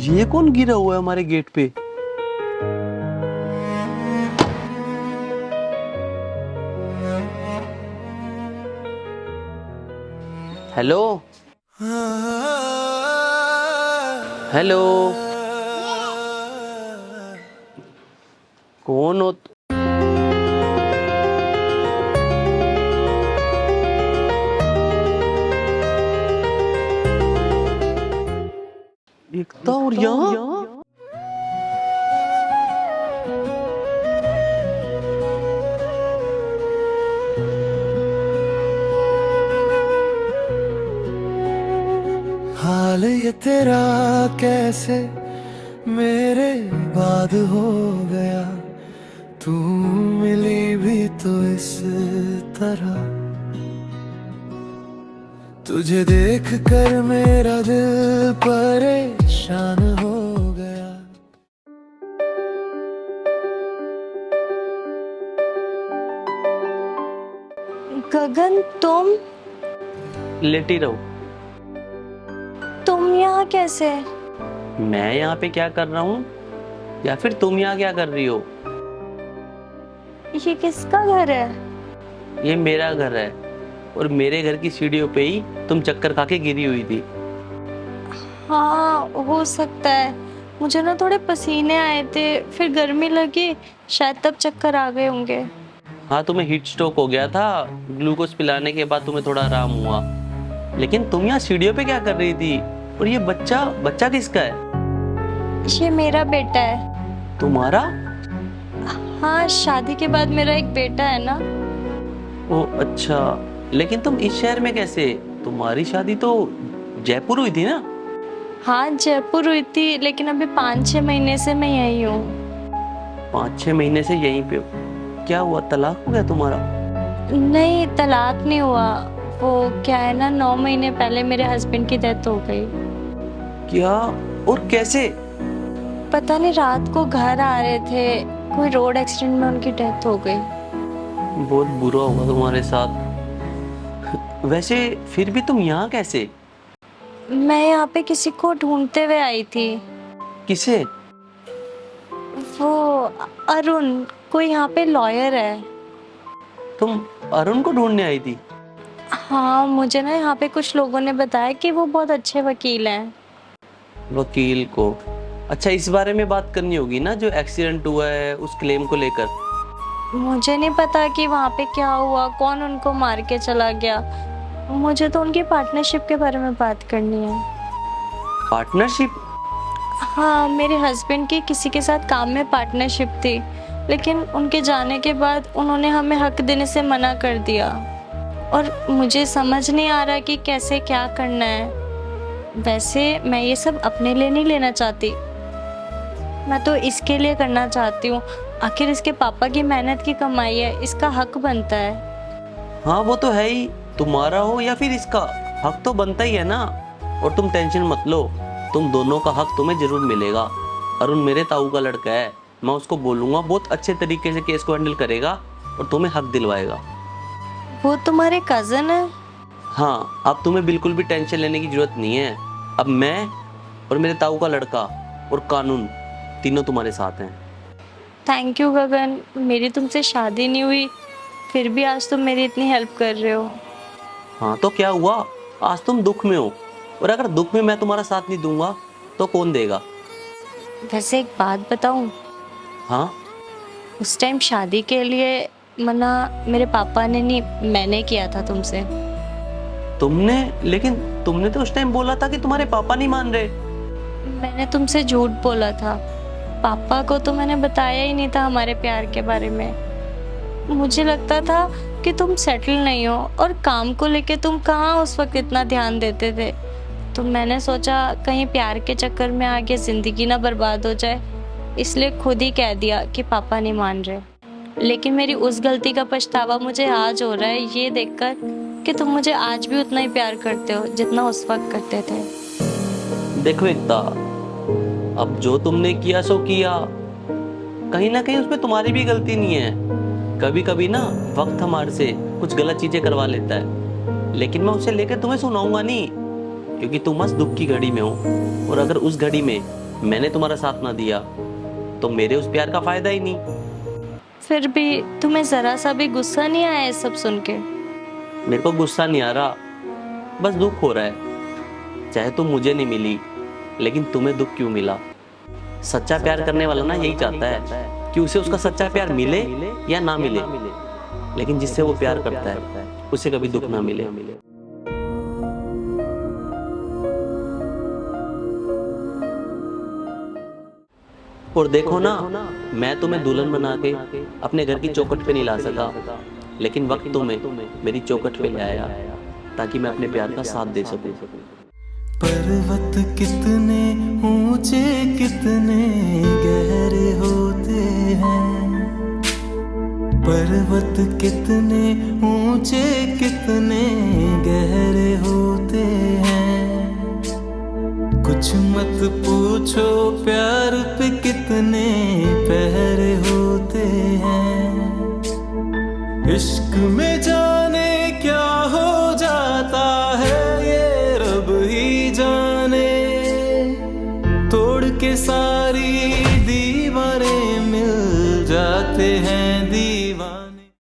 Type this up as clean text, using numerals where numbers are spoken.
ये कौन गिरा हुआ है हमारे गेट पे? हेलो हेलो, कौन हो? एकता और यहाँ? हाल ये तेरा कैसे मेरे बाद हो गया, तू मिली भी तो इस तरह। तुझे देख कर मेरा दिल परेशान हो गया। गगन, तुम लेटी रहो। तुम यहाँ कैसे? मैं यहाँ पे क्या कर रहा हूँ या फिर तुम यहाँ क्या कर रही हो? ये किसका घर है? ये मेरा घर है और मेरे घर की सीढ़ियों पे ही तुम चक्कर खा के गिरी हुई थी। हाँ, हो सकता है। मुझे ना थोड़े पसीने आए थे, फिर गर्मी लगी, शायद तब चक्कर आ गए होंगे। हाँ, तुम्हें हीट स्ट्रोक हो गया था। ग्लूकोज पिलाने के बाद तुम्हें थोड़ा आराम हुआ। लेकिन तुम यहाँ सीढ़ियों पे क्या कर रही थी? और ये बच्चा किसका है? ये मेरा बेटा है। तुम्हारा? हाँ, शादी के बाद मेरा एक बेटा है ना। ओ अच्छा, लेकिन तुम इस शहर में कैसे? तुम्हारी शादी तो जयपुर हुई थी ना? हाँ, जयपुर हुई थी, लेकिन अभी 5-6 महीने से मैं यही हूँ। 5-6 महीने से यहीं पे हो? क्या हुआ, तलाक हो गया तुम्हारा? नहीं, तलाक नहीं हुआ। वो क्या है ना, 9 महीने पहले मेरे हस्बैंड की डेथ हो गई। क्या? और कैसे? पता नहीं, रात को घर आ रहे थे, कोई रोड एक्सीडेंट में उनकी डेथ हो गई। बहुत बुरा हुआ तुम्हारे साथ। वैसे फिर भी तुम यहाँ कैसे? मैं यहाँ पे किसी को ढूंढते हुए आई थी। किसे? वो अरुण, कोई यहाँ पे लॉयर है। तुम अरुण को ढूंढने आई थी? हाँ, मुझे ना यहाँ पे कुछ लोगों ने बताया कि वो बहुत अच्छे वकील हैं। वकील को? अच्छा, इस बारे में बात करनी होगी ना, जो एक्सीडेंट हुआ है उस क्लेम को लेकर। मुझे नहीं पता कि वहाँ पे क्या हुआ, कौन उनको मार के चला गया। मुझे तो उनकी पार्टनरशिप के बारे में बात करनी है। पार्टनरशिप? हाँ, मेरे हस्बैंड की किसी के साथ काम में पार्टनरशिप थी, लेकिन उनके जाने के बाद उन्होंने हमें हक देने से मना कर दिया। और मुझे समझ नहीं आ रहा कि कैसे क्या करना है। वैसे मैं ये सब अपने लिए नहीं लेना चाहती, मैं तो इसके लिए करना चाहती हूँ। आखिर इसके पापा की मेहनत की कमाई है, इसका हक बनता है। हाँ, वो तो है ही। तुम्हारा हो या फिर इसका, हक तो बनता ही है ना। और तुम टेंशन मत लो, तुम दोनों का हक तुम्हें जरूर मिलेगा। अरुण मेरे ताऊ का लड़का है, मैं उसको बोलूंगा, बहुत अच्छे तरीके से केस को हैंडल करेगा और तुम्हें हक दिलवाएगा। वो तुम्हारे कजन है? हाँ, अब तुम्हें बिल्कुल भी टेंशन लेने की जरूरत नहीं है। अब मैं और मेरे ताऊ का लड़का और कानून तीनों तुम्हारे साथ हैं। थैंक यू गगन, मेरी तुमसे शादी नहीं हुई, फिर भी आज तुम मेरी इतनी हेल्प कर रहे हो। हाँ तो क्या हुआ, आज तुम दुख में हो, और अगर दुख में मैं तुम्हारा साथ नहीं दूंगा तो कौन देगा? वैसे एक बात बताऊं? हाँ? उस टाइम शादी के लिए मना मेरे पापा ने नहीं, मैंने किया था तुमसे। तुमने? लेकिन तुमने तो उस टाइम बोला था कि तुम्हारे पापा नहीं मान रहे। मैंने तुमसे झूठ बोला था। पापा को तो मैंने बताया ही नहीं था हमारे प्यार के बारे में। मुझे लगता था कि तुम सेटल नहीं हो, और काम को लेके तुम कहाँ उस वक्त इतना ध्यान देते थे। तो मैंने सोचा कहीं प्यार के चक्कर में आगे जिंदगी ना बर्बाद हो जाए, इसलिए खुद ही कह दिया कि पापा नहीं मान रहे। लेकिन मेरी उस गलती का पछतावा मुझे आज हो रहा है, ये देखकर कि तुम मुझे आज भी उतना ही प्यार करते हो जितना उस वक्त करते थे। देखो एकता, अब जो तुमने किया सो किया, कहीं ना कहीं उसमें तुम्हारी भी गलती नहीं है। कभी कभी ना वक्त हमारे से कुछ गलत चीजें करवा लेता है, लेकिन मैं उसे लेकर तुम्हें सुनाऊंगा नहीं, क्योंकि तुम बस दुख की घड़ी में हो। और अगर उस घड़ी में मैंने तुम्हारा साथ ना दिया तो मेरे उस प्यार का फायदा ही नहीं। फिर भी तुम्हें जरा सा भी गुस्सा नहीं आया ये सब सुन के? मेरे को गुस्सा नहीं आ रहा, बस दुख हो रहा है। चाहे तुम मुझे नहीं मिली, लेकिन तुम्हें दुख क्यों मिला? सच्चा प्यार करने वाला ना यही चाहता है कि उसे उसका सच्चा प्यार मिले या ना मिले, लेकिन जिससे वो प्यार करता है उसे कभी दुख ना मिले। और देखो ना, मैं तुम्हें दुल्हन बना के अपने घर की चौखट पे नहीं ला सका, लेकिन वक्त तुम्हें मेरी चौखट पे ले आया ताकि मैं अपने प्यार का साथ दे सकूं। पर्वत कितने ऊंचे कितने गहरे होते हैं, पर्वत कितने ऊंचे कितने गहरे होते हैं। कुछ मत पूछो प्यार पे कितने पहरे होते हैं। इश्क में जाने क्या हो जाता है ये रब ही जाने, तोड़ के सारी दीवारें मिल जाते हैं दीवार।